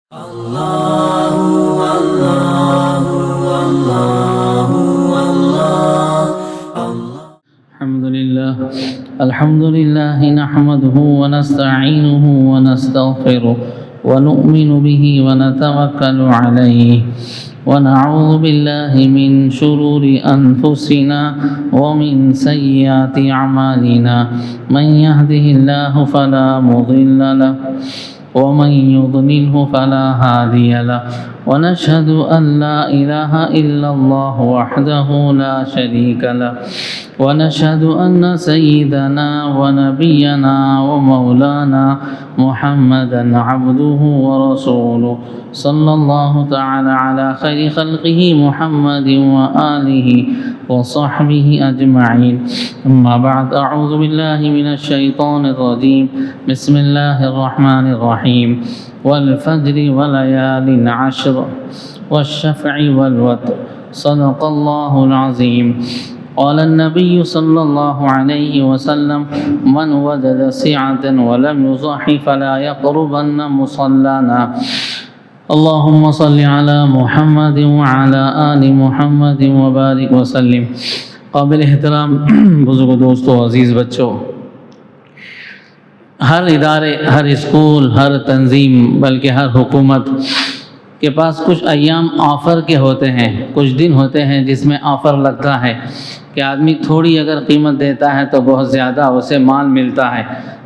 Allahu Allahu Allahu Allah. Alhamdulillah nahmaduhu wa nasta'inuhu wa nastaghfiruh wa nu'minu bihi wa natawakkalu alayhi wa na'udzu billahi min shururi anfusina wa min sayyiati a'malina man yahdihillahu fala mudilla lahu ومن يضلله فلا هادي له ونشهد أن لا إله إلا الله وحده لا شريك له ونشهد أن سيدنا ونبينا ومولانا محمدا عبده ورسوله صلى الله تعالى على خير خلقه محمد وآله وصحبه أجمعين. أما بعد، أعوذ بالله من الشيطان الرجيم. بسم الله الرحمن الرحيم. والفجر وليال عشر والشفع والوتر صدق الله العظيم. قال النبي صلى الله عليه وسلم: من وجد سعة ولم يضح فلا يقربن مصلانا. اللهم صل على محمد وعلى آل محمد وبارك وسلم. قابل احترام بزرگ دوستو، عزیز بچوں، ہر ادارے، ہر اسکول، ہر تنظیم، بلکہ ہر حکومت کے پاس کچھ ایام آفر کے ہوتے ہیں، کچھ دن ہوتے ہیں جس میں آفر لگتا ہے کہ آدمی تھوڑی اگر قیمت دیتا ہے تو بہت زیادہ اسے مال ملتا ہے،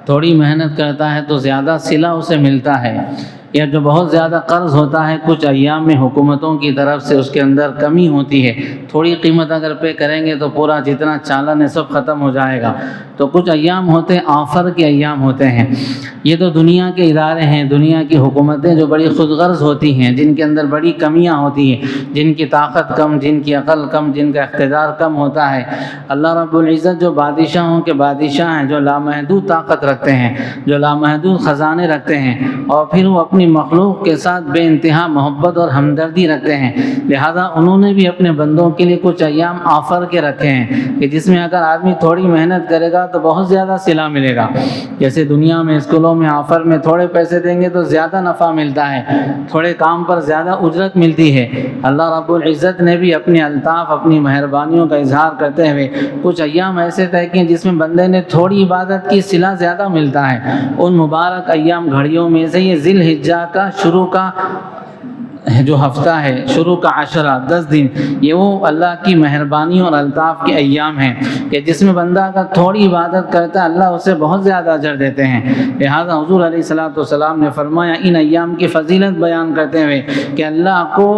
تھوڑی محنت کرتا ہے تو زیادہ صلہ اسے ملتا ہے، یا جو بہت زیادہ قرض ہوتا ہے کچھ ایام میں حکومتوں کی طرف سے اس کے اندر کمی ہوتی ہے، تھوڑی قیمت اگر پے کریں گے تو پورا جتنا چالن ہے سب ختم ہو جائے گا. تو کچھ ایام ہوتے ہیں، آفر کے ایام ہوتے ہیں. یہ تو دنیا کے ادارے ہیں، دنیا کی حکومتیں جو بڑی خود غرض ہوتی ہیں، جن کے اندر بڑی کمیاں ہوتی ہیں، جن کی طاقت کم، جن کی عقل کم، جن کا اقتدار کم ہوتا ہے. اللہ رب العزت جو بادشاہوں کے بادشاہ ہیں، جو لامحدود طاقت رکھتے ہیں، جو لامحدود خزانے رکھتے ہیں، اور پھر وہ اپنی مخلوق کے ساتھ بے انتہا محبت اور ہمدردی رکھتے ہیں، لہذا انہوں نے بھی اپنے بندوں کے لیے کچھ ایام آفر کے رکھے ہیں کہ جس میں اگر آدمی تھوڑی محنت کرے گا تو بہت زیادہ صلہ ملے گا. جیسے دنیا میں اسکولوں میں آفر میں تھوڑے پیسے دیں گے تو زیادہ نفع ملتا ہے، تھوڑے کام پر زیادہ اجرت ملتی ہے. اللہ رب العزت نے بھی اپنے الطاف، اپنی مہربانیوں کا اظہار کرتے ہوئے کچھ ایام ایسے طے کیے جس میں بندے نے تھوڑی عبادت کی صلہ زیادہ ملتا ہے. ان مبارک ایام گھڑیوں میں سے یہ ذی الحجہ کا شروع کا جو ہفتہ ہے، شروع کا عشرہ 10 دن، یہ وہ اللہ کی مہربانی اور الطاف کے ایام ہیں کہ جس میں بندہ اگر تھوڑی عبادت کرتا ہے اللہ اسے بہت زیادہ اجر دیتے ہیں. لہذا حضور علیہ الصلوۃ والسلام نے فرمایا ان ایام کی فضیلت بیان کرتے ہوئے کہ اللہ کو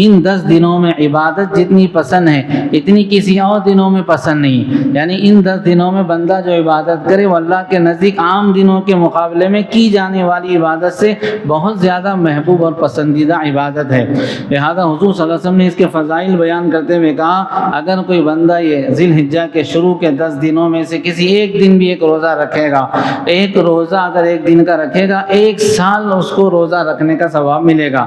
ان 10 دنوں میں عبادت جتنی پسند ہے اتنی کسی اور دنوں میں پسند نہیں. یعنی ان 10 دنوں میں بندہ جو عبادت کرے وہ اللہ کے نزدیک عام دنوں کے مقابلے میں کی جانے والی عبادت سے بہت زیادہ محبوب اور پسندیدہ عبادت ہے. لہذا حضور صلی اللہ علیہ وسلم نے اس کے فضائل بیان کرتے ہوئے کہا اگر کوئی بندہ یہ ذی الحجہ کے شروع کے 10 دنوں میں سے کسی ایک دن بھی ایک روزہ رکھے گا، ایک روزہ اگر ایک دن کا رکھے گا، 1 سال اس کو روزہ رکھنے کا ثواب ملے گا.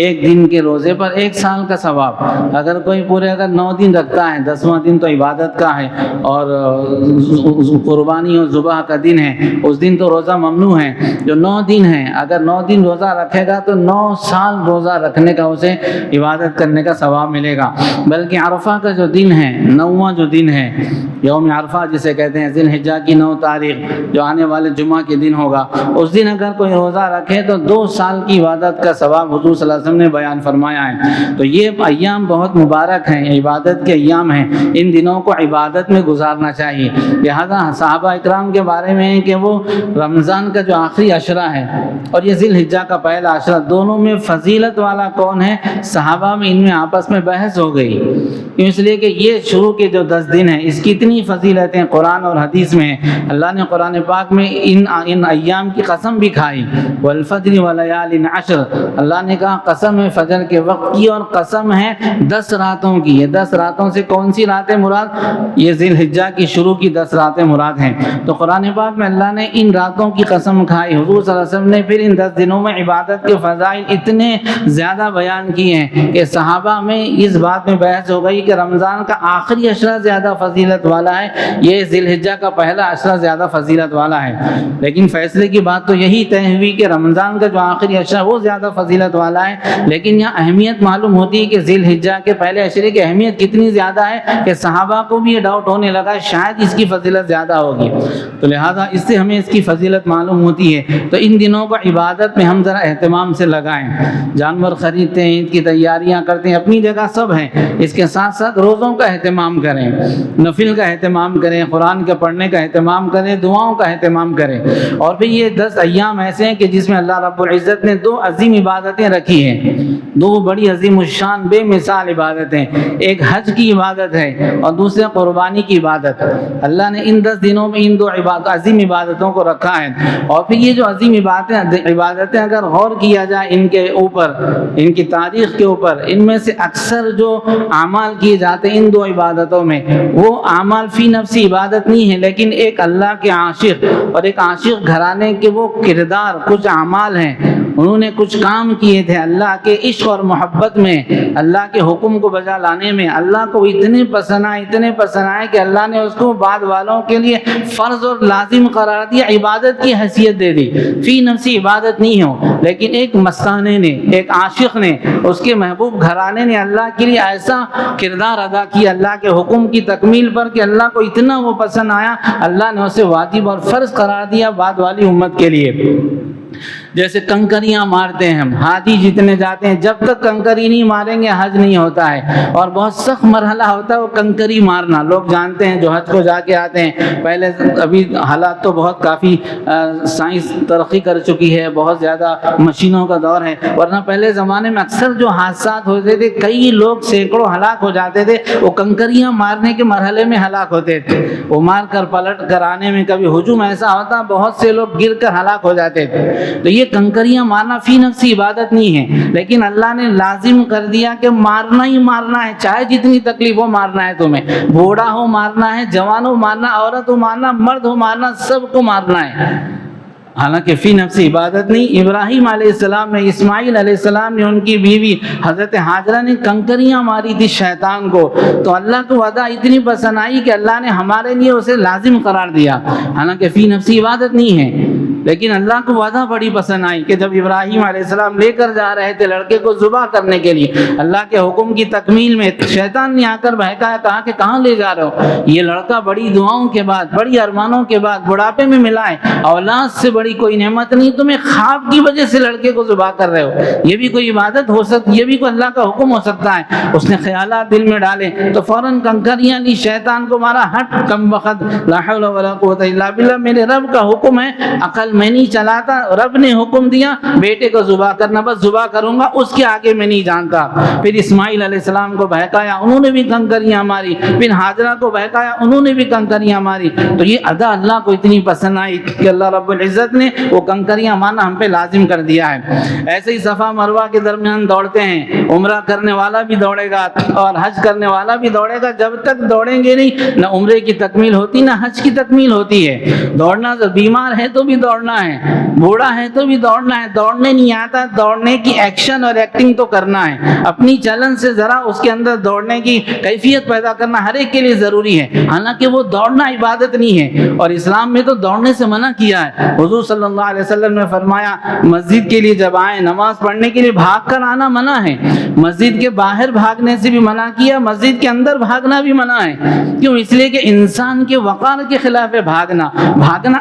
ایک دن کے روزے پر 1 سال کا ثواب. اگر کوئی پورے اگر 9 دن رکھتا ہے، 10واں دن تو عبادت کا ہے اور قربانی اور ذبح کا دن ہے، اس دن تو روزہ ممنوع ہے. جو 9 دن ہیں، اگر 9 دن روزہ رکھے گا تو 9 سال روزہ رکھنے کا اسے عبادت کرنے کا ثواب ملے گا. بلکہ عرفہ کا جو دن ہے، 9واں جو دن ہے، یوم عرفہ جسے کہتے ہیں، ذی الحجہ کی 9 تاریخ جو آنے والے جمعہ کے دن ہوگا، اس دن اگر کوئی روزہ رکھے تو 2 سال کی عبادت کا ثواب حضور صلی اللہ علیہ وسلم نے بیان فرمایا ہے. تو یہ ایام بہت مبارک ہیں، عبادت کے ایام ہیں، ان دنوں کو عبادت میں گزارنا چاہیے. لہذا صحابہ اکرام کے بارے میں ہے کہ وہ رمضان کا جو آخری عشرہ ہے اور یہ ذی الحجہ کا پہلا عشرہ، دونوں میں فضیلت والا کون ہے؟ صحابہ میں ان میں آپس میں بحث ہو گئی. اس لیے کہ یہ شروع کے جو 10 دن ہیں اس کی اتنی فضیلتیں قرآن اور حدیث میں ہیں. اللہ نے قرآن پاک میں ان ایام کی قسم بھی کھائی، والفجر ولیال عشر. اللہ نے کہا قسم ہے فجر کے وقت کی، اور قسم ہے 10 راتوں کی. یہ 10 راتوں سے کون سی راتیں مراد؟ یہ ذی الحجہ کی شروع کی 10 راتیں مراد ہیں. تو قرآن پاک میں اللہ نے ان راتوں کی قسم کھائی. حضور صلی اللہ علیہ وسلم نے پھر ان 10 دنوں میں عبادت کے فضائل اتنے زیادہ بیان کی ہیں کہ صحابہ میں اس بات میں بحث ہو گئی کہ رمضان کا آخری عشرہ زیادہ فضیلت والا ہے، یہ ذی الحجہ کا پہلا عشرہ زیادہ فضیلت والا ہے، لیکن فیصلے کی بات تو یہی طے ہوئی کہ رمضان کا جو آخری عشرہ وہ زیادہ فضیلت والا ہے، لیکن یہاں اہمیت معلوم ہوتی ہے کہ ذی الحجہ کے پہلے عشرے کی اہمیت کتنی زیادہ ہے کہ صحابہ کو بھی یہ ڈاؤٹ ہونے لگا شاید اس کی فضیلت زیادہ ہوگی، تو لہٰذا اس سے ہمیں اس کی فضیلت معلوم ہوتی ہے۔ تو ان دنوں کو عبادت میں ہم ذرا اہتمام سے لگائیں، جانور خریدتے ہیں، عید کی تیاریاں کرتے ہیں، اپنی جگہ سب ہیں، اس کے ساتھ ساتھ روزوں کا اہتمام کریں، نفل کا اہتمام کریں، قرآن کے پڑھنے کا اہتمام کریں، دعاؤں کا اہتمام کریں۔ اور پھر یہ 10 ایام ایسے ہیں کہ جس میں اللہ رب العزت نے 2 عظیم عبادتیں رکھی ہیں، 2 بڑی عظیم الشان بے مثال عبادتیں، ایک حج کی عبادت ہے اور دوسرے قربانی کی عبادت۔ اللہ نے ان 10 دنوں میں ان 2 عظیم عبادتوں کو رکھا ہے، اور پھر یہ جو عظیم عبادتیں اگر غور کیا جائے ان کے اوپر، ان کی تاریخ کے اوپر، ان میں سے اکثر جو اعمال کیے جاتے ہیں ان 2 عبادتوں میں، وہ اعمال فی نفسی عبادت نہیں ہے، لیکن ایک اللہ کے عاشق اور ایک عاشق گھرانے کے وہ کردار، کچھ اعمال ہیں، انہوں نے کچھ کام کیے تھے اللہ کے عشق اور محبت میں، اللہ کے حکم کو بجا لانے میں، اللہ کو اتنے پسند آئے کہ اللہ نے اس کو بعد والوں کے لیے فرض اور لازم قرار دیا، عبادت کی حیثیت دے دی، فی نفسی عبادت نہیں ہو، لیکن ایک مستانے نے، ایک عاشق نے، اس کے محبوب گھرانے نے اللہ کے لیے ایسا کردار ادا کیا اللہ کے حکم کی تکمیل پر کہ اللہ کو اتنا وہ پسند آیا، اللہ نے اسے واجب اور فرض قرار دیا بعد والی امت کے لیے۔ جیسے کنکریاں مارتے ہیں ہم، حاجی جتنے جاتے ہیں، جب تک کنکری نہیں ماریں گے حج نہیں ہوتا ہے، اور بہت سخت مرحلہ ہوتا ہے وہ کنکری مارنا، لوگ جانتے ہیں جو حج کو جا کے آتے ہیں۔ پہلے ابھی حالات تو بہت کافی سائنس ترقی کر چکی ہے، بہت زیادہ مشینوں کا دور ہے، ورنہ پہلے زمانے میں اکثر جو حادثات ہوتے تھے، کئی لوگ سینکڑوں ہلاک ہو جاتے تھے، وہ کنکریاں مارنے کے مرحلے میں ہلاک ہوتے تھے، وہ مار کر پلٹ کر آنے میں کبھی ہجوم ایسا ہوتا بہت سے لوگ گر کر ہلاک ہو جاتے تھے۔ تو یہ کنکریاں مارنا فی نفسی عبادت نہیں ہے، لیکن اللہ نے لازم کر دیا کہ مارنا ہی مارنا ہے، چاہے جتنی تکلیف ہو مارنا ہے، تمہیں بوڑھا ہو مارنا ہے، جوان ہو مارنا، عورت ہو مارنا، مرد ہو مارنا، سب کو مارنا ہے، حالانکہ فی نفسی عبادت نہیں۔ ابراہیم علیہ السلام نے، اسماعیل علیہ السلام نے، ان کی بیوی حضرت ہاجرہ نے کنکریاں ماری تھی شیطان کو، تو اللہ کو وعدہ اتنی پسند آئی کہ اللہ نے ہمارے لیے اسے لازم قرار دیا، حالانکہ فی نفسی عبادت نہیں ہے، لیکن اللہ کو وعدہ بڑی پسند آئی کہ جب ابراہیم علیہ السلام لے کر جا رہے تھے لڑکے کو ذبح کرنے کے لیے، اللہ کے حکم کی تکمیل میں شیطان نے آ کر بہکایا، کہا کہ کہاں لے جا رہے ہو، یہ لڑکا بڑی دعاؤں کے بعد، بڑی ارمانوں کے بعد بڑھاپے میں ملا ہے، اولاد سے بڑی کوئی نعمت نہیں، تمہیں خواب کی وجہ سے لڑکے کو ذبح کر رہے ہو، یہ بھی کوئی عبادت ہو سکتی، یہ بھی کوئی اللہ کا حکم ہو سکتا ہے؟ اس نے خیالات دل میں ڈالے تو فوراً کنکریاں لی، شیطان کو مارا، ہٹ کم وقت، لا حول ولا قوت الا باللہ، میرے رب کا حکم ہے، عقل میں نہیں چلاتا، رب نے حکم دیا بیٹے کو ذبح کرنا، بس ذبح کروں گا، اس کے آگے میں نہیں جانتا۔ پھر اسماعیل علیہ السلام کو بہکایا، انہوں نے بھی کنکریاں ماری، پھر ہاجرہ کو بہکایا، انہوں نے بھی کنکریاں ماری، تو یہ ادا اللہ کو اتنی پسند آئی کہ اللہ رب العزت نے وہ کنکریاں مارنا ہم پہ لازم کر دیا ہے۔ ایسے ہی صفا مروہ کے درمیان دوڑتے ہیں، عمرہ کرنے والا بھی دوڑے گا اور حج کرنے والا بھی دوڑے گا، جب تک دوڑیں گے نہیں نہ عمرے کی تکمیل ہوتی نہ حج کی تکمیل ہوتی ہے۔ دوڑنا، بیمار ہے تو بھی دوڑنا ہے، بوڑھا ہے تو بھی دوڑنا ہے، دوڑنے نہیں آتا، دوڑنے کی ایکشن اور ایکٹنگ تو کرنا ہے، اپنی چلن سے ذرا اس کے اندر دوڑنے کی کیفیت پیدا کرنا ہر ایک کے لیے ضروری ہے، حالانکہ وہ دوڑنا عبادت نہیں ہے، اور اسلام میں تو دوڑنے سے منع کیا ہے۔ حضور صلی اللہ علیہ وسلم نے فرمایا مسجد کے لیے جب آئیں نماز پڑھنے کے لیے بھاگ کر آنا منع ہے، مسجد کے باہر بھاگنے سے بھی منع کیا، مسجد کے اندر بھاگنا بھی منع ہے۔ کیوں؟ اس لیے کہ انسان کے وقار کے خلاف ہے بھاگنا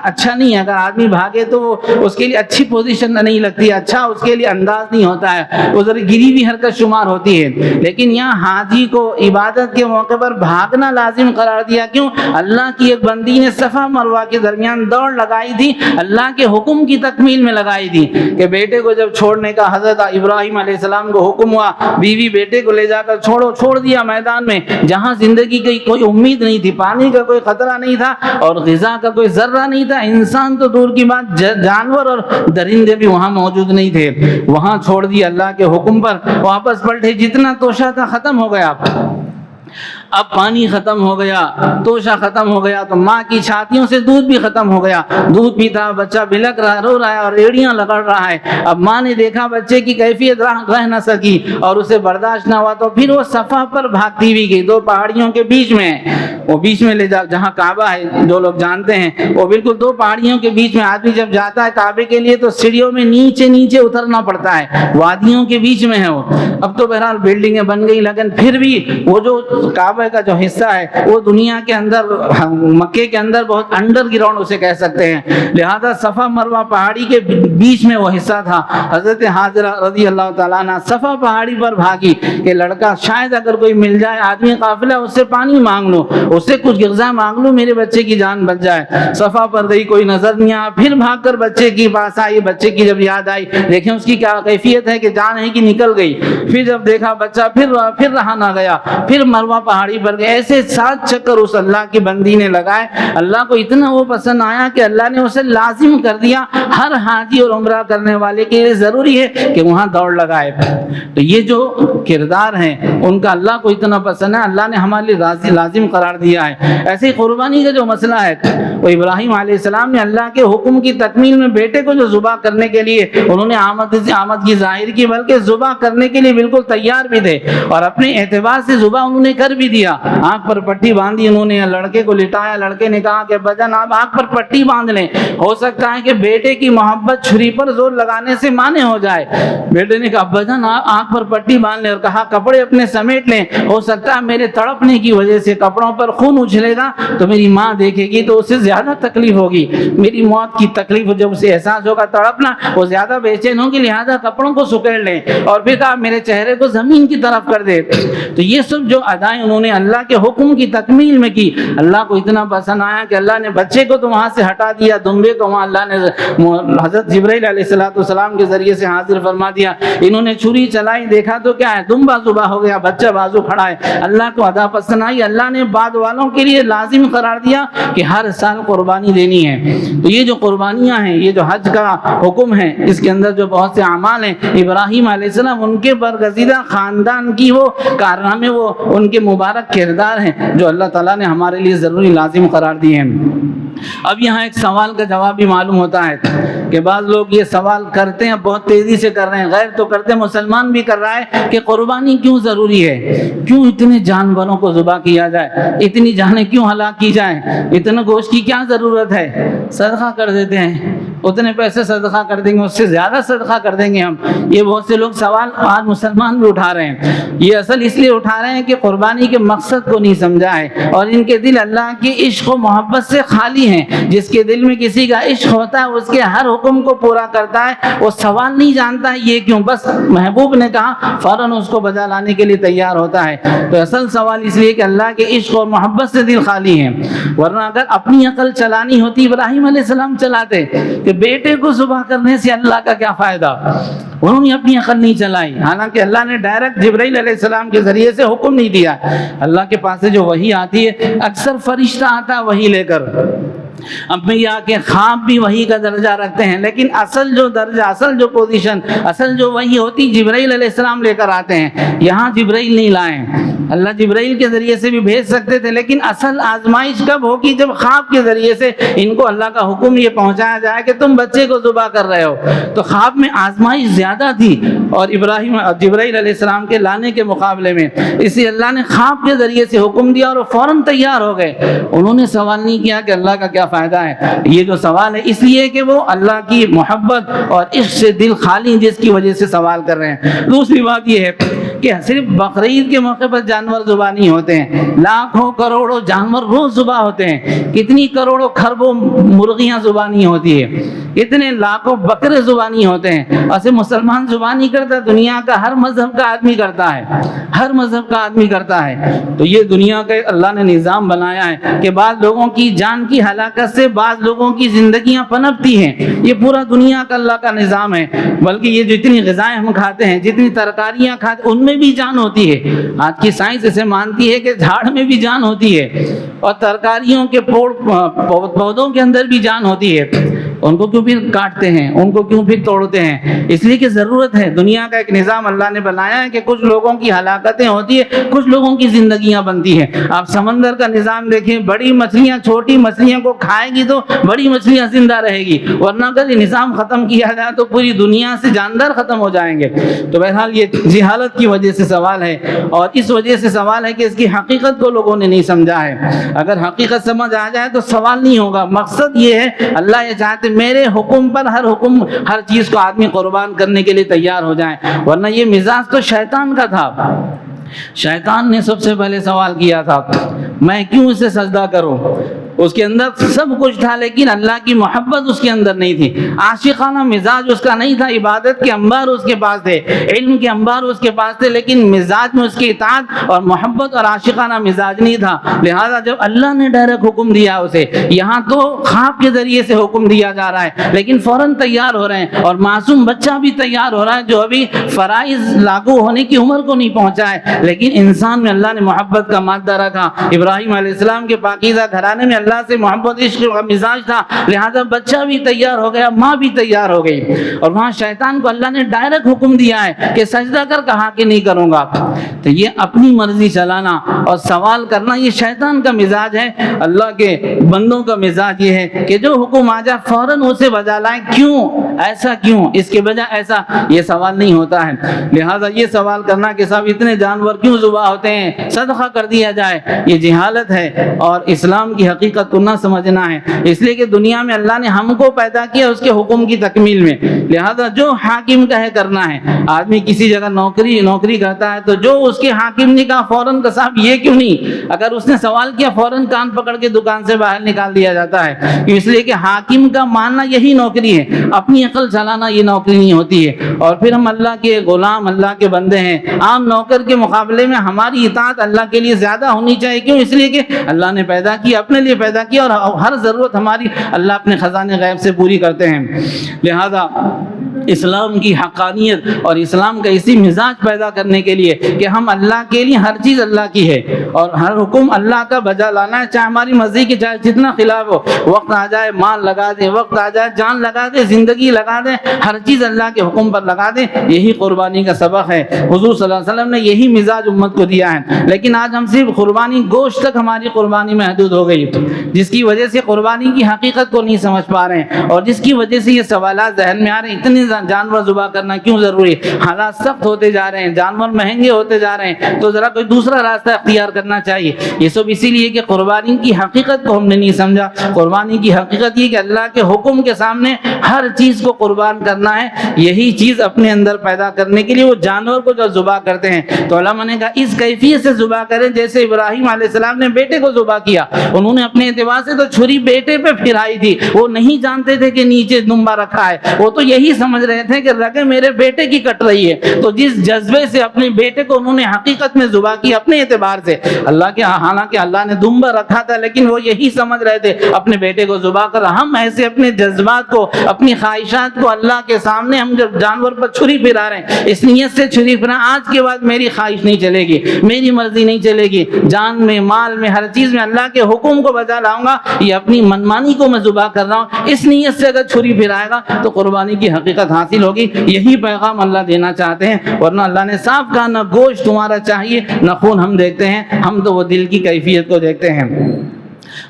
اچھا نہیں ہے، اگر آدمی بھاگے تو اس کے لیے اچھی پوزیشن نہیں لگتی، اچھا اس کے لیے انداز نہیں ہوتا ہے، وہ ذرا گری ہوئی حرکت شمار ہوتی ہے، لیکن یہاں حاجی کو عبادت کے موقع پر بھاگنا لازم قرار دیا۔ کیوں؟ اللہ کی ایک بندی نے صفا مروہ کے درمیان دوڑ لگائی تھی، اللہ کے حکم کی تکمیل میں لگائی تھی کہ بیٹے کو جب چھوڑنے کا حضرت ابراہیم علیہ السلام کو حکم ہوا، بیوی بیٹے کو لے جا کر چھوڑ دیا میدان میں جہاں زندگی کی کوئی امید نہیں تھی، پانی کا کوئی خطرہ نہیں تھا اور غذا کا کوئی ذرہ نہیں تھا، انسان تو دور کی بات، جانور اور درندے بھی وہاں موجود نہیں تھے، وہاں چھوڑ دیا اللہ کے حکم پر، واپس پلٹے، جتنا توشہ تھا ختم ہو گیا، اب پانی ختم ہو گیا، توشہ ختم ہو گیا، تو ماں کی چھاتیوں سے دودھ بھی ختم ہو گیا، دودھ پیتا بچہ بلک رہا، رو رہا ہے اور ایڑیاں لگڑ رہا ہے۔ اب ماں نے دیکھا بچے کی کیفیت رہ نہ سکی اور اسے برداشت نہ ہوا، تو پھر وہ صفا پر بھاگتی ہوئی گئی، دو پہاڑیوں کے بیچ میں، وہ بیچ میں لے جا جہاں کعبہ ہے، جو لوگ جانتے ہیں وہ بالکل دو پہاڑیوں کے بیچ میں، آدمی جب جاتا ہے کعبے کے لیے تو سیڑھیوں میں نیچے نیچے اترنا پڑتا ہے، وادیوں کے بیچ میں ہے وہ۔ اب تو بہرحال بلڈنگیں بن گئی، لیکن پھر بھی وہ جو کعبہ کا جو حصہ ہے وہ دنیا کے اندر، مکے کے اندر بہت انڈر گراؤنڈ اسے کہہ سکتے ہیں، لہذا صفا مروہ پہاڑی کے بیچ میں وہ حصہ تھا۔ حضرت حاضرہ رضی اللہ تعالیٰ عنہ صفا پہاڑی پر بھاگی کہ لڑکا شاید اگر کوئی مل جائے، آدمی قافلہ، اس سے پانی مانگ لوں، اس سے کچھ غذا مانگ لوں، میرے بچے کی جان بچ جائے۔ صفا پر گئی، کوئی نظر نہیں آیا، پھر بھاگ کر بچے کے پاس آئی، بچے کی جب یاد آئی، دیکھیں اس کی کیا کیفیت ہے کہ جان ہے کہ نکل گئی، پھر جب دیکھا بچہ پھر رہا نہ گیا، پھر مروہ پہاڑی پر گئے، ایسے 7 چکر اس اللہ کی بندی نے لگائے۔ اللہ کو اتنا وہ پسند آیا کہ اللہ نے اسے لازم کر دیا، ہر حاجی اور عمرہ کرنے والے کے لیے ضروری ہے کہ وہاں دوڑ لگائے۔ تو یہ جو کردار ہیں ان کا اللہ کو اتنا پسند ہے، اللہ نے ہمارے لیے لازم قرار دیا ہے۔ ایسے ہی قربانی کا جو مسئلہ ہے، وہ ابراہیم علیہ السلام نے اللہ کے حکم کی تکمیل میں بیٹے کو جو ذبح کرنے کے لیے انہوں نے آمد کی ظاہر کی، بلکہ ذبح کرنے کے لیے بالکل تیار بھی تھے اور اپنے اعتبار سے ذبح انہوں نے کر بھی دیا۔ آنکھ پر پٹی باندھی انہوں نے، لڑکے کو لٹایا، لڑکے نے کہا کہ بجن آپ آنکھ پر پٹی باندھ لیں، ہو سکتا ہے کہ بیٹے کی محبت چھری پر زور لگانے سے مانے ہو جائے۔ بیٹے نے کہا بجن آپ آنکھ پر پٹی باندھ لیں، اور کہا کپڑے اپنے سمیٹ لیں، ہو سکتا ہے میرے تڑپنے کی وجہ سے کپڑوں پر خون اچھلے گا تو میری ماں دیکھے گی تو اسے زیادہ تکلیف ہوگی، میری موت کی تکلیف جب اسے احساس ہوگا، تڑپنا، وہ زیادہ بے چین ہوگی، لہذا کپڑوں کو سکیڑ لیں، اور پھر کہا میرے چہرے کو زمین کی طرف کر دے۔ تو یہ سب جو ادائیں انہوں نے اللہ کے حکم کی تکمیل میں کی، اللہ کو اتنا پسند آیا کہ اللہ نے بچے کو تو وہاں سے ہٹا دیا، دمبے کو وہاں اللہ نے حضرت جبرائیل علیہ السلام کے ذریعے سے حاضر فرما دیا۔ انہوں نے چھری چلائی، دیکھا تو کیا ہے، دمبا ذبح ہو گیا، بچہ بازو کھڑا ہے۔ اللہ کو ادا پسند آئی، اللہ نے بعد والوں کے لیے لازم قرار دیا کہ ہر سال قربانی دینی ہے۔ تو یہ جو قربانیاں ہیں، یہ جو حج کا حکم ہے، اس کے اندر جو بہت سے اعمال ہیں، ابراہیم علیہ السلام ان کے برگزیدہ خاندان کی وہ کارنامے، وہ ان کے مبارک کردار ہیں جو اللہ تعالیٰ نے ہمارے لیے ضروری لازم قرار دیے ہیں۔ اب یہاں ایک سوال کا جواب بھی معلوم ہوتا ہے کہ بعض لوگ یہ سوال کرتے ہیں، بہت تیزی سے کر رہے ہیں، غیر تو کرتے ہیں، مسلمان بھی کر رہا ہے کہ قربانی کیوں ضروری ہے، کیوں اتنے جانوروں کو ذبح کیا جائے، اتنی جانیں کیوں ہلاک کی جائیں، اتنے گوشت کی کیا ضرورت ہے، صدقہ کر دیتے ہیں، اتنے پیسے صدقہ کر دیں گے، اس سے زیادہ صدقہ کر دیں گے ہم۔ یہ بہت سے لوگ سوال آج مسلمان بھی اٹھا رہے ہیں۔ یہ اصل اس لیے اٹھا رہے ہیں کہ قربانی کے مقصد کو نہیں سمجھا ہے، اور ان کے دل اللہ کی عشق و محبت سے خالی ہیں۔ جس کے دل میں کسی کا عشق ہوتا ہے، اس کے ہر حکم کو پورا کرتا ہے، وہ سوال نہیں جانتا ہے یہ کیوں، بس محبوب نے کہا فوراً اس کو بجا لانے کے لیے تیار ہوتا ہے۔ تو اصل سوال اس لیے کہ اللہ کے عشق اور محبت سے دل خالی ہے، ورنہ اگر اپنی عقل چلانی ہوتی ابراہیم علیہ السلام چلاتے کہ بیٹے کو ذبح کرنے سے اللہ کا کیا فائدہ، انہوں نے اپنی عقل نہیں چلائی، حالانکہ اللہ نے ڈائریکٹ جبرائیل علیہ السلام کے ذریعے سے حکم نہیں دیا۔ اللہ کے پاس سے جو وحی آتی ہے، اکثر فرشتہ آتا ہے وحی لے کر، انبیاء کے خواب بھی وحی کا درجہ رکھتے ہیں، لیکن اصل جو درجہ، اصل جو پوزیشن، اصل جو وحی ہوتی جبرائیل علیہ السلام لے کر آتے ہیں۔ یہاں جبرائیل نہیں لائے، اللہ جبرائیل کے ذریعے سے بھی بھیج سکتے تھے، لیکن اصل آزمائش کب ہوگی، جب خواب کے ذریعے سے ان کو اللہ کا حکم یہ پہنچایا جائے کہ تم بچے کو ذبح کر رہے ہو۔ تو خواب میں آزمائش زیادہ تھی اور جبرائیل علیہ السلام کے لانے کے مقابلے میں، اس لیے اللہ نے خواب کے ذریعے سے حکم دیا اور وہ فوراً تیار ہو گئے۔ انہوں نے سوال نہیں کیا کہ اللہ کا کیا فائدہ ہے، یہ جو سوال ہے اس لیے کہ وہ اللہ کی محبت اور عشق سے دل خالی، جس کی وجہ سے سوال کر رہے ہیں۔ دوسری بات یہ ہے کہ صرف بقرعید کے موقع پر جانور ذبح نہیں ہوتے ہیں، لاکھوں کروڑوں جانور روز ذبح ہوتے ہیں، کتنی کروڑوں خربوں مرغیاں ذبح نہیں ہوتی ہے، اتنے لاکھوں بکرے ذبح نہیں ہوتے ہیں۔ ایسے مسلمان ذبح نہیں کرتا، دنیا کا ہر مذہب کا آدمی کرتا ہے، ہر مذہب کا آدمی کرتا ہے۔ تو یہ دنیا کا اللہ نے نظام بنایا ہے کہ بعض لوگوں کی جان کی ہلاکت سے بعض لوگوں کی زندگیاں پنپتی ہیں، یہ پورا دنیا کا اللہ کا نظام ہے۔ بلکہ یہ جتنی غذائیں ہم کھاتے ہیں، جتنی ترکاریاں کھاتے ہیں، ان میں بھی جان ہوتی ہے۔ آج کی سائنس اسے مانتی ہے کہ جھاڑ میں بھی جان ہوتی ہے، اور ترکاریوں کے پودوں کے اندر بھی جان ہوتی ہے۔ ان کو کیوں پھر کاٹتے ہیں, ان کو کیوں پھر توڑتے ہیں؟ اس لیے کہ ضرورت ہے. دنیا کا ایک نظام اللہ نے بنایا ہے کہ کچھ لوگوں کی ہلاکتیں ہوتی ہے, کچھ لوگوں کی زندگیاں بنتی ہیں. آپ سمندر کا نظام دیکھیں, بڑی مچھلیاں چھوٹی مچھلیوں کو کھائے گی تو بڑی مچھلیاں زندہ رہے گی, ورنہ اگر یہ نظام ختم کیا جائے تو پوری دنیا سے جاندار ختم ہو جائیں گے. تو بہرحال یہ جہالت کی وجہ سے سوال ہے, اور اس وجہ سے سوال ہے کہ اس کی حقیقت کو لوگوں نے نہیں سمجھا ہے. اگر حقیقت سمجھ آ جائے تو سوال نہیں ہوگا. مقصد یہ ہے, اللہ یہ چاہتے میرے حکم پر ہر چیز کو آدمی قربان کرنے کے لیے تیار ہو جائیں, ورنہ یہ مزاج تو شیطان کا تھا. شیطان نے سب سے پہلے سوال کیا تھا, میں کیوں اسے سجدہ کروں؟ اس کے اندر سب کچھ تھا لیکن اللہ کی محبت اس کے اندر نہیں تھی. عاشقانہ مزاج اس کا نہیں تھا. عبادت کے انبار اس کے پاس تھے, علم کے انبار اس کے پاس تھے, لیکن مزاج میں اس کی اطاعت اور محبت اور عاشقانہ مزاج نہیں تھا. لہذا جب اللہ نے ڈائریکٹ حکم دیا اسے, یہاں تو خواب کے ذریعے سے حکم دیا جا رہا ہے لیکن فوراً تیار ہو رہے ہیں, اور معصوم بچہ بھی تیار ہو رہا ہے جو ابھی فرائض لاگو ہونے کی عمر کو نہیں پہنچا ہے, لیکن انسان میں اللہ نے محبت کا مادہ رکھا. ابراہیم علیہ السلام کے پاکیزہ گھرانے میں اللہ سے محبت عشق کا مزاج تھا, لہذا بچہ بھی تیار ہو گیا, ماں بھی تیار ہو گئی. اور وہاں شیطان کو اللہ نے ڈائریکٹ حکم دیا ہے کہ سجدہ کر, کہا کہ نہیں کروں گا. تو یہ اپنی مرضی چلانا اور سوال کرنا یہ شیطان کا مزاج ہے. اللہ کے بندوں کا مزاج یہ ہے کہ جو حکم آ جائے فوراً اسے بجا لائیں. کیوں ایسا, کیوں اس کے بجائے ایسا, یہ سوال نہیں ہوتا ہے. لہذا یہ سوال کرنا کہ صاحب اتنے جانور کیوں ذبح ہوتے ہیں, صدقہ کر دیا جائے, یہ جہالت ہے اور اسلام کی حقیقت کو نہ سمجھنا ہے. اس لیے کہ دنیا میں اللہ نے ہم کو پیدا کیا اس کے حکم کی تکمیل میں, لہذا جو حاکم کہے کرنا ہے. آدمی کسی جگہ نوکری کرتا ہے تو جو اس کے حاکم نے کہا فوراً کہ صاحب یہ کیوں نہیں, اگر اس نے سوال کیا فوراً کان پکڑ کے دکان سے باہر نکال دیا جاتا ہے. اس لیے کہ حاکم کا ماننا یہی نوکری ہے, اپنی عقل چلانا یہ نوکری نہیں ہوتی ہے. اور پھر ہم اللہ کے غلام, اللہ کے بندے ہیں. عام نوکر کے مقابلے میں ہماری اطاعت اللہ کے لیے زیادہ ہونی چاہیے. کیوں؟ اس لیے کہ اللہ نے پیدا کیا, اپنے لیے پیدا کیا, اور ہر ضرورت ہماری اللہ اپنے خزانے غیب سے پوری کرتے ہیں. لہذا اسلام کی حقانیت اور اسلام کا اسی مزاج پیدا کرنے کے لیے کہ ہم اللہ کے لیے, ہر چیز اللہ کی ہے اور ہر حکم اللہ کا بجا لانا ہے, چاہے ہماری مرضی کے چاہے جتنا خلاف ہو. وقت آ جائے مال لگا دیں, وقت آ جائے جان لگا دیں, زندگی لگا دیں, ہر چیز اللہ کے حکم پر لگا دیں. یہی قربانی کا سبق ہے. حضور صلی اللہ علیہ وسلم نے یہی مزاج امت کو دیا ہے. لیکن آج ہم صرف قربانی گوشت تک ہماری قربانی محدود ہو گئی, جس کی وجہ سے قربانی کی حقیقت کو نہیں سمجھ پا رہے ہیں, اور جس کی وجہ سے یہ سوالات ذہن میں آ رہے ہیں, اتنے جانور ذبح کرنا کیوں ضروری ہے؟ حالات سخت ہوتے جا رہے ہیں, جانور مہنگے ہوتے جا رہے ہیں, تو ذرا کوئی دوسرا راستہ اختیار کرنا چاہیے. یہ سب اسی لیے کہ قربانی کی حقیقت کو ہم نے نہیں سمجھا. قربانی کی حقیقت یہ کہ اللہ کے حکم کے سامنے ہر چیز کو قربان کرنا ہے. یہی چیز اپنے اندر پیدا کرنے کے لیے وہ جانور کو جو ذبح کرتے ہیں, تو علماء نے کہا اس کیفیت سے ذبح کریں جیسے ابراہیم علیہ السلام نے بیٹے کو ذبح کیا. انہوں نے اپنے اعتبار سے تو چھری بیٹے پہ پھرائی تھی, وہ نہیں جانتے تھے کہ نیچے دمبا رکھا ہے, وہ تو یہی سمجھ رہے تھے کہ رگیں میرے بیٹے کی کٹ رہی ہے. تو جس جذبے سے اپنے بیٹے کو انہوں نے حقیقت میں ذبح کیا اپنے اعتبار سے, اللہ کے حالانکہ اللہ نے دمبا رکھا تھا لیکن وہ یہی سمجھ رہے تھے اپنے بیٹے کو ذبح کر. ہم ایسے اپنے جذبات کو, اپنی خواہشات کو اللہ کے سامنے ہم جب جانور پر چھری پھرا رہے ہیں, اس نیت سے چھری پھرا آج کے بعد میری خواہش نہیں چلے گی, میری مرضی نہیں چلے گی, جان میں مال میں ہر چیز میں اللہ کے حکم کو بجا لاؤں گا, یہ اپنی منمانی کو میں ذبح کر رہا ہوں, اس نیت سے اگر چھری پھرائے گا تو قربانی کی حقیقت حاصل ہوگی. یہی پیغام اللہ دینا چاہتے ہیں. ورنہ اللہ نے صاف کہا نہ گوشت تمہارا چاہیے نہ خون ہم دیکھتے ہیں, ہم تو وہ دل کی کیفیت کو دیکھتے ہیں.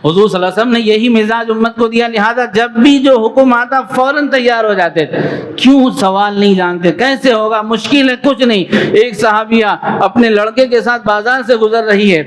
حضور صلی اللہ علیہ وسلم نے یہی مزاج امت کو دیا, لہذا جب بھی جو حکم آتا فوراً تیار ہو جاتے. کیوں؟ سوال نہیں جانتے, کیسے ہوگا, مشکل ہے, کچھ نہیں. ایک صحابیہ اپنے لڑکے کے ساتھ بازار سے گزر رہی ہے,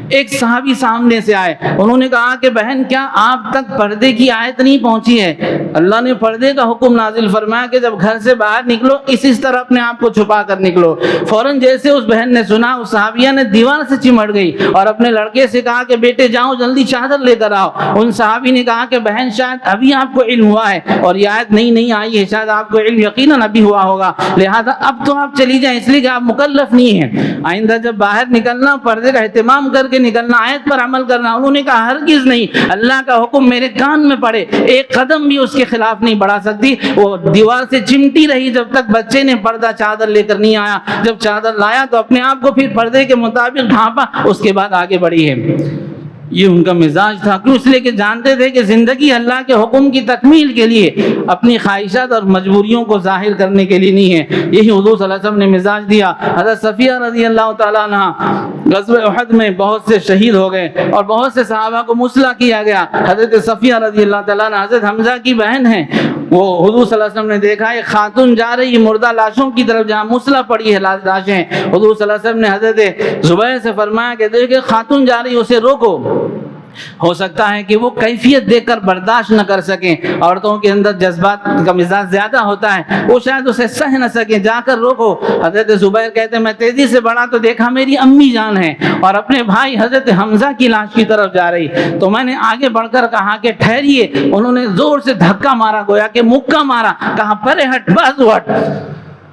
ایک صحابی سامنے سے آئے, انہوں نے کہا کہ بہن کیا آپ تک پردے کی آیت نہیں پہنچی ہے؟ اللہ نے پردے کا حکم نازل فرمایا کہ جب گھر سے باہر نکلو اس طرح اپنے آپ کو چھپا کر نکلو. فوراً جیسے اس بہن نے سنا, اس صحابیہ نے دیوار سے چمٹ گئی اور اپنے لڑکے سے کہا کہ بیٹے جاؤ جلدی چادر لے کر آؤ. ان صحابی نے کہا کہ بہن شاید ابھی آپ کو علم ہوا ہے اور یہ آیت نہیں آئی ہے, شاید آپ کو علم یقیناً ابھی ہوا ہوگا, لہذا اب تو آپ چلی جائیں, اس لیے کہ آپ مکلف نہیں ہیں. آئندہ جب باہر نکلنا پردے کا اہتمام کر کے نکلنا, آیت پر عمل کرنا. انہوں نے کہا ہرگز نہیں, اللہ کا حکم میرے کان میں پڑے, ایک قدم بھی اس کے خلاف نہیں بڑھا سکتی. وہ دیوار سے چمٹی رہی جب تک بچے نے پردہ چادر لے کر نہیں آیا. جب چادر لایا تو اپنے آپ کو پھر پردے کے مطابق ڈھانپا, اس کے بعد آگے بڑھی ہے. یہ ان کا مزاج تھا. کیوں؟ اس لیے کہ جانتے تھے کہ زندگی اللہ کے حکم کی تکمیل کے لیے، اپنی خواہشات اور مجبوریوں کو ظاہر کرنے کے لیے نہیں ہے. یہی حضور صلی اللہ علیہ وسلم نے مزاج دیا. حضرت صفیہ رضی اللہ تعالیٰ عنہ غزوہ احد میں بہت سے شہید ہو گئے اور بہت سے صحابہ کو مسلح کیا گیا. حضرت صفیہ رضی اللہ تعالیٰ عنہ حضرت حمزہ کی بہن ہیں. وہ حضور صلی اللہ علیہ وسلم نے دیکھا ایک خاتون جا رہی مردہ لاشوں کی طرف جہاں مسلح پڑی ہے لاشیں. حضور صلی اللہ علیہ وسلم نے حضرت زبیر سے فرمایا کہ دیکھیں خاتون جا رہی اسے روکو. ہو سکتا ہے کہ وہ کیفیت دیکھ کر برداشت نہ کر سکیں. عورتوں کے اندر جذبات کا مزاج زیادہ ہوتا ہے، وہ شاید اسے سہ نہ سکیں. جا کر روکو. حضرت زبیر کہتے ہیں میں تیزی سے بڑھا تو دیکھا میری امی جان ہے اور اپنے بھائی حضرت حمزہ کی لاش کی طرف جا رہی. تو میں نے آگے بڑھ کر کہا کہ ٹھہریے. انہوں نے زور سے دھکا مارا، گویا کہ مکہ مارا. کہا پرے ہٹ، بازو ہٹ.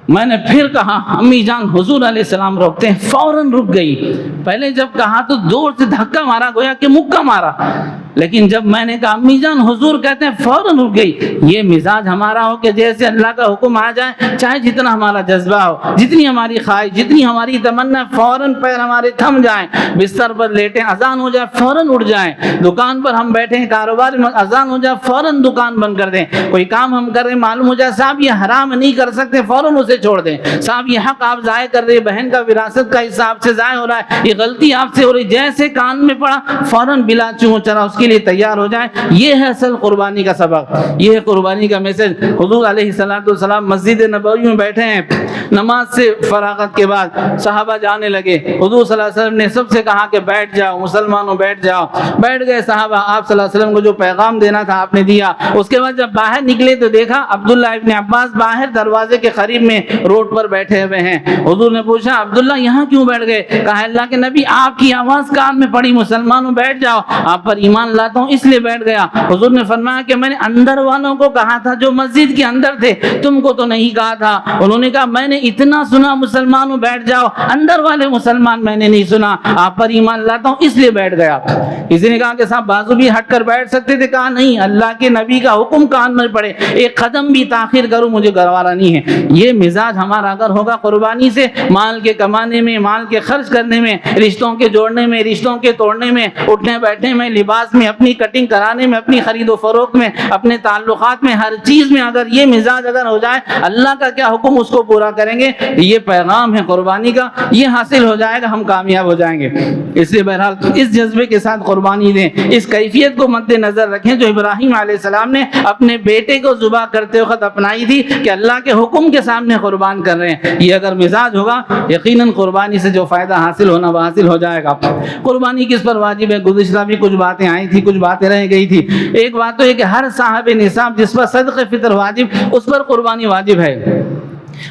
میں نے پھر کہا امی جان حضور علیہ السلام روکتے ہیں. فوراً رک گئی. پہلے جب کہا تو زور سے دھکا مارا، گویا کہ مکہ مارا. لیکن جب میں نے کہا امی جان حضور کہتے ہیں، فوراً رک گئی. یہ مزاج ہمارا ہو کہ جیسے اللہ کا حکم آ جائے، چاہے جتنا ہمارا جذبہ ہو، جتنی ہماری خواہش، جتنی ہماری تمنا، فوراً پیر ہمارے تھم جائیں. بستر پر لیٹیں، اذان ہو جائے فوراً اٹھ جائیں. دکان پر ہم بیٹھے ہیں، کاروبار میں اذان ہو جائے فوراً دکان بند کر دیں. کوئی کام ہم کر رہے ہیں، معلوم ہو جائے صاحب یہ حرام نہیں کر سکتے، فوراً اسے چھوڑ دیں. صاحب یہ حق آپ ضائع کر رہے ہیں، بہن کا وراثت کا حصہ آپ سے ضائع ہو رہا ہے، یہ غلطی آپ سے ہو رہی، جیسے کان میں پڑا فوراً بلا چوں چرا اس کے لیے تیار ہو جائیں. یہ ہے اصل قربانی کا سبق، یہ ہے قربانی کا میسج. حضور علیہ السلام مسجد نبوی میں بیٹھے ہیں. نماز سے فراغت کے بعد صحابہ جانے لگے. حضور صلی اللہ علیہ وسلم نے سب سے کہا کہ بیٹھ جاؤ مسلمانوں، بیٹھ جاؤ. بیٹھ گئے صحابہ. آپ صلی اللہ علیہ وسلم کو جو پیغام دینا تھا آپ نے دیا. اس کے بعد جب باہر نکلے تو دیکھا عبداللہ ابن عباس باہر دروازے کے قریب میں روڈ پر بیٹھے ہوئے ہیں. حضور نے پوچھا عبداللہ یہاں کیوں بیٹھ گئے؟ کہا اللہ کے نبی آپ کی آواز کان میں پڑی مسلمانوں بیٹھ جاؤ، آپ پر ایمان لاتا ہوں اس لیے بیٹھ گیا. حضور نے فرمایا کہ میں نے اندر والوں کو کہا تھا جو مسجد کے اندر تھے، تم کو تو نہیں کہا تھا. انہوں نے کہا میں نے اتنا سنا مسلمانوں بیٹھ جاؤ، اندر والے مسلمان میں نے نہیں سنا، آپ پر ایمان لاتا ہوں اس لیے بیٹھ گیا. کسی نے کہا کہ صاحب بازو بھی ہٹ کر بیٹھ سکتے تھے. کہا نہیں، اللہ کے نبی کا حکم کان میں پڑے، ایک قدم بھی تاخیر کروں مجھے گوارا نہیں ہے. یہ مزاج ہمارا اگر ہوگا قربانی سے، مال کے کمانے میں، مال کے خرچ کرنے میں، رشتوں کے جوڑنے میں، رشتوں کے توڑنے میں، اٹھنے بیٹھنے میں، لباس میں، اپنی کٹنگ کرانے میں، اپنی خرید و فروخت میں، اپنے تعلقات میں، ہر چیز میں اگر یہ مزاج اگر ہو جائے، اللہ کا کیا حکم اس کو پورا کریں گے. یہ پیغام ہے قربانی کا، یہ حاصل ہو جائے گا ہم کامیاب ہو جائیں گے. اس لیے بہرحال اس جذبے کے ساتھ قربانی دیں، اس کیفیت کو مد نظر رکھیں جو ابراہیم علیہ السلام نے اپنے بیٹے کو ذبح کرتے وقت اپنائی تھی کہ اللہ کے حکم کے سامنے قربان کر رہے ہیں. یہ اگر مزاج ہوگا یقیناً قربانی سے جو فائدہ حاصل ہونا وہ حاصل ہو جائے گا. قربانی کس پر واجب ہے؟ گزشتہ بھی کچھ باتیں آئی تھی، کچھ باتیں رہ گئی تھی. ایک بات تو یہ کہ ہر صاحب نصاب جس پر صدقہ فطر واجب اس پر قربانی واجب ہے.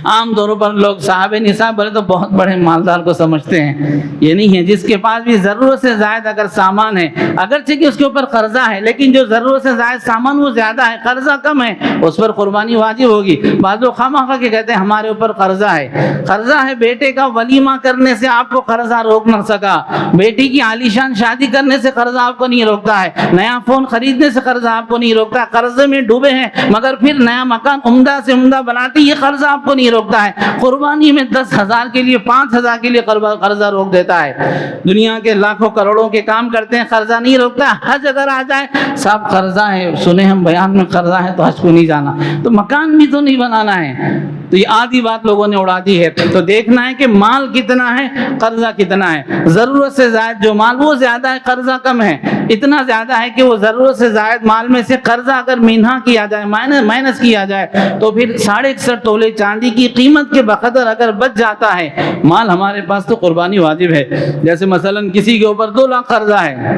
عام طور پر لوگ صاحب نصاب بولے تو بہت بڑے مالدار کو سمجھتے ہیں. یہ نہیں ہے. جس کے پاس بھی ضرورت سے زائد اگر سامان ہے، اگرچہ کہ اس کے اوپر قرضہ ہے، لیکن جو ضرورت سے زائد سامان وہ زیادہ ہے، قرضہ کم ہے، اس پر قربانی واجب ہوگی. بعض لوگ خواہ کے کہتے ہیں ہمارے اوپر قرضہ ہے. قرضہ ہے بیٹے کا ولیمہ کرنے سے آپ کو قرضہ روک نہ سکا، بیٹی کی عالیشان شادی کرنے سے قرضہ آپ کو نہیں روکتا ہے، نیا فون خریدنے سے قرضہ آپ کو نہیں روکتا. قرضے میں ڈوبے ہیں مگر پھر نیا مکان عمدہ سے عمدہ بناتے، یہ قرضہ آپ کو نہیں روکتا ہے. قربانی میں 10,000 کے لیے 5,000 کے لیے قرضہ روک دیتا ہے. دنیا کے لاکھوں کروڑوں کے کام کرتے ہیں، قرضہ نہیں روکتا. حج اگر آ جائے صاحب قرضہ ہے، سنے ہم بیان میں قرضہ ہے تو حج کو نہیں جانا، تو مکان بھی تو نہیں بنانا ہے. تو یہ آدھی بات لوگوں نے اڑا دی ہے. تو دیکھنا ہے کہ مال کتنا ہے، قرضہ کتنا ہے. ضرورت سے زائد جو مال وہ زیادہ ہے، قرضہ کم ہے. اتنا زیادہ ہے کہ وہ ضرورت سے زائد مال میں سے قرضہ اگر مینہ کیا جائے، مائنس کیا جائے، تو پھر 61.5 تولے چاندی کی قیمت کے بقدر اگر بچ جاتا ہے مال ہمارے پاس تو قربانی واجب ہے. جیسے مثلا کسی کے اوپر 2 لاکھ قرضہ ہے،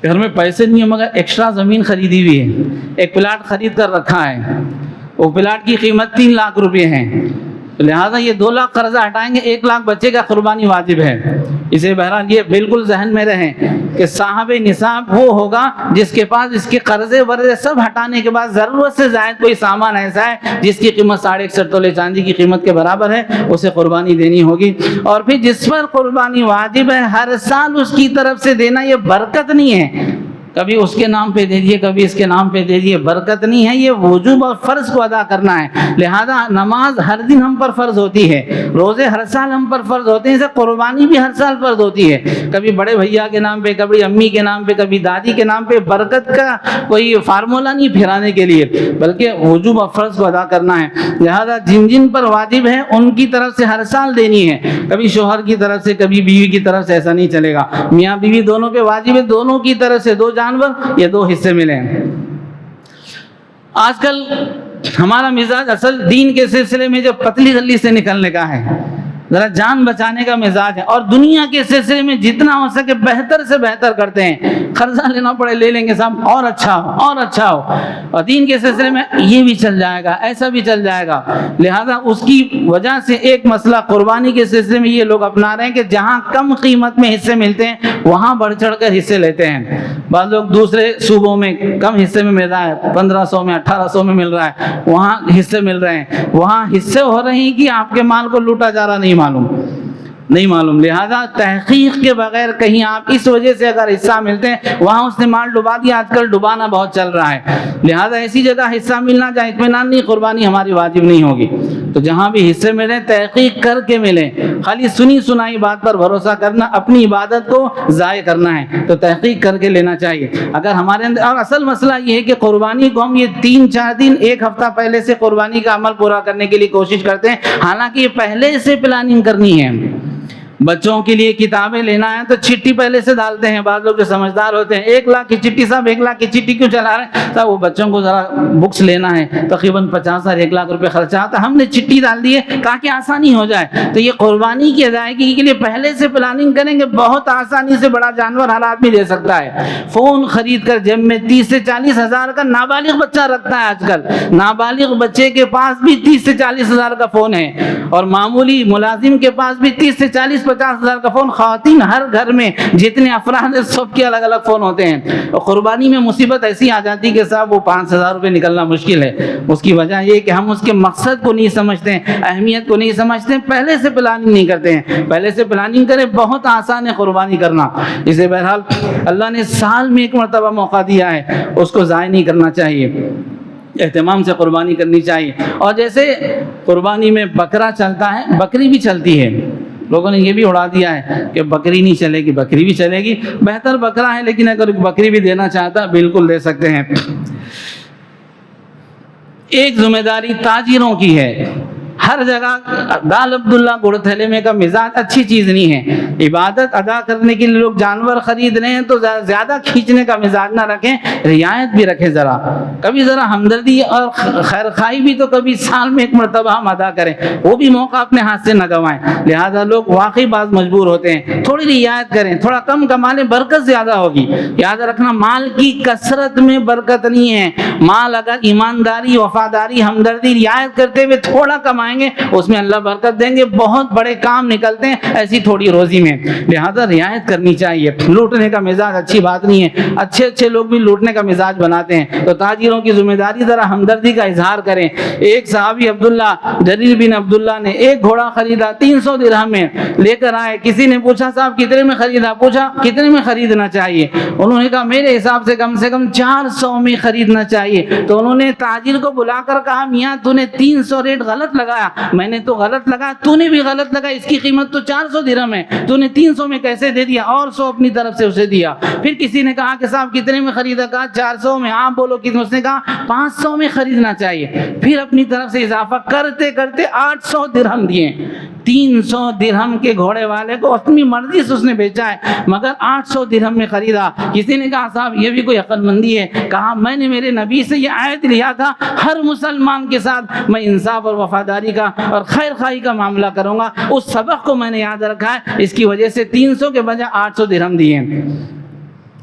گھر میں پیسے نہیں ہیں مگر ایکسٹرا زمین خریدی ہوئی ہے، ایک پلاٹ خرید کر رکھا ہے، وہ پلاٹ کی قیمت 3 لاکھ روپے ہے، لہذا یہ 2 لاکھ قرضہ ہٹائیں گے، 1 لاکھ بچے گا، قربانی واجب ہے. اسے بہرحال یہ بالکل ذہن میں رہیں کہ صاحب نصاب وہ ہوگا جس کے پاس اس کے قرضے ورضے سب ہٹانے کے بعد ضرورت سے زائد کوئی سامان ایسا ہے جس کی قیمت 61.5 تولے چاندی کی قیمت کے برابر ہے، اسے قربانی دینی ہوگی. اور پھر جس پر قربانی واجب ہے ہر سال اس کی طرف سے دینا یہ برکت نہیں ہے. کبھی اس کے نام پہ دے دیے، کبھی اس کے نام پہ دے دیے، برکت نہیں ہے، یہ وجوب اور فرض کو ادا کرنا ہے۔ لہذا نماز ہر دن ہم پر فرض ہوتی ہے، روزے ہر سال ہم پر فرض ہوتے ہیں، اسے قربانی بھی ہر سال فرض ہوتی ہے، کبھی بڑے بھیا کے نام پہ، کبھی امی کے نام پہ، کبھی دادی کے نام پہ۔ برکت کا کوئی فارمولہ نہیں پھرانے کے لیے، بلکہ وجوب اور فرض کو ادا کرنا ہے۔ لہذا جن جن پر واجب ہے ان کی طرف سے ہر سال دینی ہے، کبھی شوہر کی طرف سے، کبھی بیوی کی طرف سے، ایسا نہیں چلے گا۔ میاں بیوی دونوں پہ واجب ہے، دونوں کی طرف سے 2 جانور، یہ 2 حصے ملیں۔ آج کل ہمارا مزاج اصل دین کے سلسلے میں جو پتلی گلی سے نکلنے کا ہے، ذرا جان بچانے کا مزاج ہے، اور دنیا کے سلسلے میں جتنا ہو سکے بہتر سے بہتر کرتے ہیں۔ قرضہ لینا پڑے لے لیں گے صاحب، اور اچھا ہو اور اچھا ہو، اور دین کے سلسلے میں یہ بھی چل جائے گا، ایسا بھی چل جائے گا۔ لہذا اس کی وجہ سے ایک مسئلہ قربانی کے سلسلے میں یہ لوگ اپنا رہے ہیں کہ جہاں کم قیمت میں حصے ملتے ہیں وہاں بڑھ چڑھ کر حصے لیتے ہیں۔ بعض لوگ دوسرے صوبوں میں کم حصے میں مل رہا ہے، 1500 میں 1800 میں مل رہا ہے، وہاں حصے مل رہے ہیں، وہاں حصے ہو رہے ہیں کہ آپ کے مال کو لوٹا جا رہا نہیں معلوم۔ لہذا تحقیق کے بغیر کہیں آپ اس وجہ سے اگر حصہ ملتے ہیں وہاں اس نے مال ڈبا دیا، آج کل ڈبانا بہت چل رہا ہے، لہذا ایسی جگہ حصہ ملنا جائے اطمینان نہیں، قربانی ہماری واجب نہیں ہوگی۔ تو جہاں بھی حصے ملیں تحقیق کر کے ملیں، خالی سنی سنائی بات پر بھروسہ کرنا اپنی عبادت کو ضائع کرنا ہے، تو تحقیق کر کے لینا چاہیے۔ اگر ہمارے اندر، اور اصل مسئلہ یہ ہے کہ قربانی کو ہم یہ 3-4 دن 1 ہفتہ پہلے سے قربانی کا عمل پورا کرنے کے لیے کوشش کرتے ہیں، حالانکہ یہ پہلے سے پلاننگ کرنی ہے۔ بچوں کے لیے کتابیں لینا ہے تو چٹھی پہلے سے ڈالتے ہیں، بعض لوگ جو سمجھدار ہوتے ہیں 1 لاکھ کی چٹھی، صاحب 1 لاکھ کی چٹھی کیوں چلا رہے ہیں صاحب، وہ بچوں کو ذرا بکس لینا ہے، تقریباً 50,000 1 لاکھ روپے خرچہ آتا ہے، ہم نے چٹھی ڈال دی ہے تاکہ آسانی ہو جائے۔ تو یہ قربانی کی ادائیگی کے لیے پہلے سے پلاننگ کریں گے، بہت آسانی سے بڑا جانور ہر آدمی دے سکتا ہے۔ فون خرید کر جیب میں 30 سے 40 ہزار کا نابالغ بچہ رکھتا ہے، آج کل نابالغ بچے کے پاس بھی 30 سے 40 ہزار کا فون ہے، اور معمولی ملازم کے پاس بھی 30 سے 40-50 ہزار کا فون۔ خواتین ہر گھر میں جتنے افراد ہیں سب کے الگ الگ فون ہوتے ہیں، اور قربانی میں مصیبت ایسی آ جاتی کہ صاحب وہ 5,000 روپے نکلنا مشکل ہے۔ اس کی وجہ یہ کہ ہم اس کے مقصد کو نہیں سمجھتے ہیں، اہمیت کو نہیں سمجھتے ہیں، پہلے سے پلاننگ نہیں کرتے ہیں۔ پہلے سے پلاننگ کریں، بہت آسان ہے قربانی کرنا۔ اسے بہرحال اللہ نے سال میں 1 مرتبہ موقع دیا ہے، اس کو ضائع نہیں کرنا چاہیے، اہتمام سے قربانی کرنی چاہیے۔ اور جیسے قربانی میں بکرا چلتا ہے، بکری بھی چلتی ہے، لوگوں نے یہ بھی اڑا دیا ہے کہ بکری نہیں چلے گی، بکری بھی چلے گی، بہتر بکرا ہے، لیکن اگر بکری بھی دینا چاہتا بالکل دے سکتے ہیں۔ ایک ذمہ داری تاجروں کی ہے، ہر جگہ دال عبداللہ گڑ تھیلے میں کا مزاج اچھی چیز نہیں ہے۔ عبادت ادا کرنے کے لیے لوگ جانور خرید رہے ہیں تو زیادہ کھینچنے کا مزاج نہ رکھیں، رعایت بھی رکھیں، ذرا کبھی ذرا ہمدردی اور خیر خواہی بھی تو کبھی سال میں 1 مرتبہ ہم ادا کریں، وہ بھی موقع اپنے ہاتھ سے نہ گنوائیں۔ لہذا لوگ واقعی بعض مجبور ہوتے ہیں، تھوڑی رعایت کریں، تھوڑا کم کما لیں، برکت زیادہ ہوگی۔ یاد رکھنا مال کی کثرت میں برکت نہیں ہے، مال اگر ایمانداری، وفاداری، ہمدردی، رعایت کرتے ہوئے تھوڑا کمائیں گے اس میں اللہ برکت دیں گے، بہت بڑے کام نکلتے ہیں ایسی تھوڑی روزی میں۔ لہذا رعایت کرنی چاہیے، لوٹنے کا مزاج اچھی بات نہیں ہے، اچھے لوگ بھی لوٹنے کا مزاج بناتے ہیں، تو تاجروں کی ذمہ داری ذرا ہمدردی کا اظہار کریں۔ ایک صحابی عبداللہ جریر بن عبداللہ نے ایک گھوڑا خریدا 300 درہم میں، لے کر آئے، کسی نے پوچھا صاحب کتنے میں خریدا، پوچھا کتنے میں خریدنا چاہیے، انہوں نے کہا میرے حساب سے کم 400 میں خریدنا چاہیے۔ تو انہوں نے تاجر کو بلا کر کہا میاں تو نے 300 ریٹ غلط لگایا، میں نے تو غلط لگا، تو نے بھی غلط لگا، اس کی قیمت تو 400 درہم ہے، تو نے 300 میں کیسے دے دیا، اور 100 اپنی طرف سے اسے دیا۔ پھر کسی نے کہا کہ صاحب کتنے میں خریدا، کہا 400 میں، آپ بولو کتنے، اس نے کہا 500 میں خریدنا چاہیے۔ پھر اپنی طرف سے اضافہ کرتے کرتے 800 درہم دیے۔ 300 درہم کے گھوڑے والے کو اپنی مرضی سے اس نے بیچا ہے، مگر 800 درہم میں خریدا۔ کسی نے کہا صاحب یہ بھی کوئی عقل مندی ہے، کہا میں نے میرے نبی سے یہ آیت لیا تھا ہر مسلمان کے ساتھ میں انصاف اور وفاداری کا اور خیر خواہی کا معاملہ کروں گا، اس سبق کو میں نے یاد رکھا ہے، اس کی وجہ سے 300 کے بجائے 800 درہم دیے۔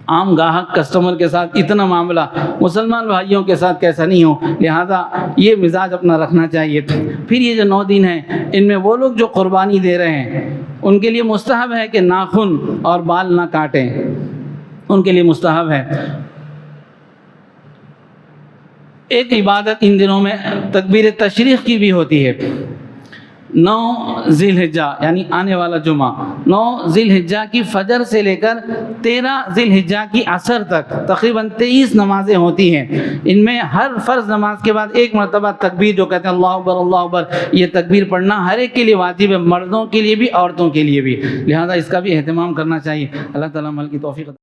عام گاہک کسٹمر کے ساتھ اتنا معاملہ مسلمان بھائیوں کے ساتھ کیسا نہیں ہو، لہذا یہ مزاج اپنا رکھنا چاہیے۔ پھر یہ جو 9 دن ہیں ان میں وہ لوگ جو قربانی دے رہے ہیں ان کے لیے مستحب ہے کہ ناخن اور بال نہ کاٹیں، ان کے لیے مستحب ہے۔ ایک عبادت ان دنوں میں تکبیر تشریق کی بھی ہوتی ہے، 9 ذی الحجہ یعنی آنے والا جمعہ، 9 ذی الحجہ کی فجر سے لے کر 13 ذی الحجہ کی عصر تک تقریباً 23 نمازیں ہوتی ہیں۔ ان میں ہر فرض نماز کے بعد ایک مرتبہ تکبیر، جو کہتے ہیں اللہ اکبر اللہ اکبر، یہ تکبیر پڑھنا ہر ایک کے لیے واجب ہے، مردوں کے لیے بھی عورتوں کے لیے بھی، لہذا اس کا بھی اہتمام کرنا چاہیے۔ اللہ تعالیٰ عمل کی توفیق عطا۔